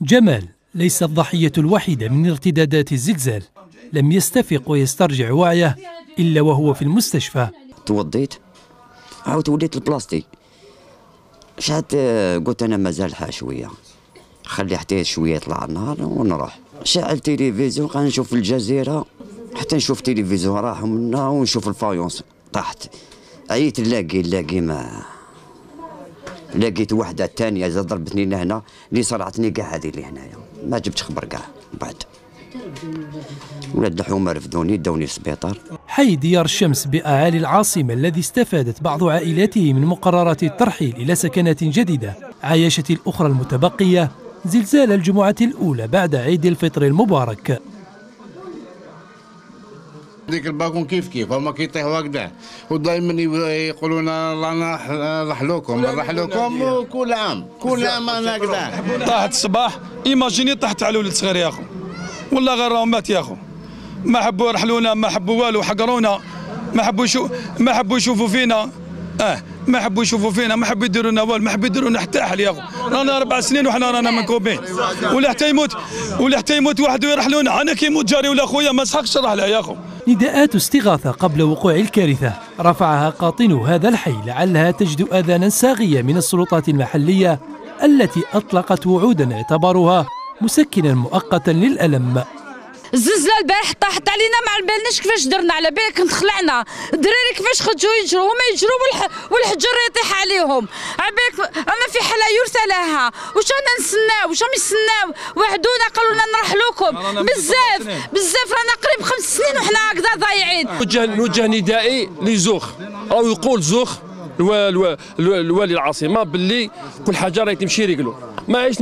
جمال ليس الضحية الوحيدة من ارتدادات الزلزال. لم يستفق ويسترجع وعيه إلا وهو في المستشفى. توضيت عاود وليت البلاستيك. شعت قلت أنا مازال شوية، خلي حتى شوية يطلع النهار ونروح. شعل تلفزيون قاعد نشوف الجزيرة، حتى نشوف تلفزيون راحوا منا ونشوف الفايونس طاحت. عييت نلاقي ما لقيت وحده ثانيه زاد ضربتني لهنا اللي صرعتني كاع هذه اللي هنايا، ما جبتش خبر كاع. بعد ولاد الحومه رفدوني داوني للسبيطار. حي ديار الشمس بأعالي العاصمة الذي استفادت بعض عائلاته من مقررات الترحيل إلى سكنات جديدة، عايشت الأخرى المتبقية زلزال الجمعة الأولى بعد عيد الفطر المبارك. ديك الباكون كيف هما كيطيحوا هكذا، ودائما يقولوا لنا رانا نرحلوكم كل عام انا هكذا. طاحت الصباح، ايماجيني طاحت على ولد صغير يا اخو، والله غير راهم مات يا اخو. ما حبوا يرحلونا، ما حبوا والو، حقرونا، ما حبوا يشوفوا فينا. ما حبوا يشوفوا فينا، ما حبوا يديروا لنا والو، ما حبوا يديروا لنا حتى حل يا اخو. رانا 4 سنين وحنا رانا منكوبين، ولا حتى يموت واحد ويرحلونا. انا كي يموت جاري ولا خويا ما نسحقش الرحله يا اخو. نداءات استغاثة قبل وقوع الكارثة رفعها قاطنو هذا الحي لعلها تجد آذانا صاغية من السلطات المحلية التي أطلقت وعودا اعتبروها مسكنا مؤقتا للألم. الزلزال البارح طاحت علينا، ما على بالناش كيفاش درنا، على بالك تخلعنا الدراري كيفاش خرجوا يجروا، هما يجروا والحجر يطيح عليهم. على بالك انا في حاله يرثى لها، واش رانا نستناو، واش راهم يستناو؟ وعدونا قالوا لنا نرحلوكم بزاف رانا قريب 5 سنين وحنا هكذا ضايعين. نوجه ندائي لزوخ او يقول زوخ الوالي العاصمه باللي كل حاجه راهي تمشي رجلو، ما عادش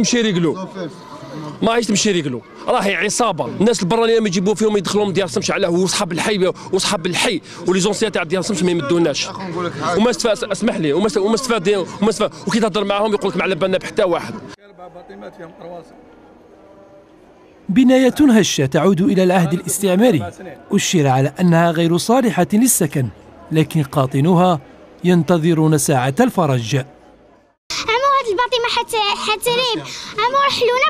تمشي رجلو، راهي عصابه. الناس البرانيه ما يجيبوا فيهم يدخلوا ديار سمش على هو وصحاب الحي ولي زونسيان تاع ديار سمش ما يمدوناش. وما استفاد، اسمح لي، وما استفاد وكي تهضر معاهم يقول لك ما على بالنا بحتى واحد. بناية هشة تعود إلى العهد الاستعماري، أشير على أنها غير صالحة للسكن، لكن قاطنوها ينتظرون ساعة الفرج. الباطمه حتريب عمو رحلونا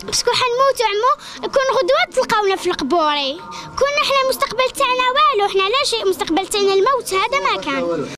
باسكو حنموتوا عمو. كون غدوه تلقاونا في القبوري، كنا حنا المستقبل تاعنا والو، حنا لا شيء، مستقبل تاعنا الموت هذا ما كان.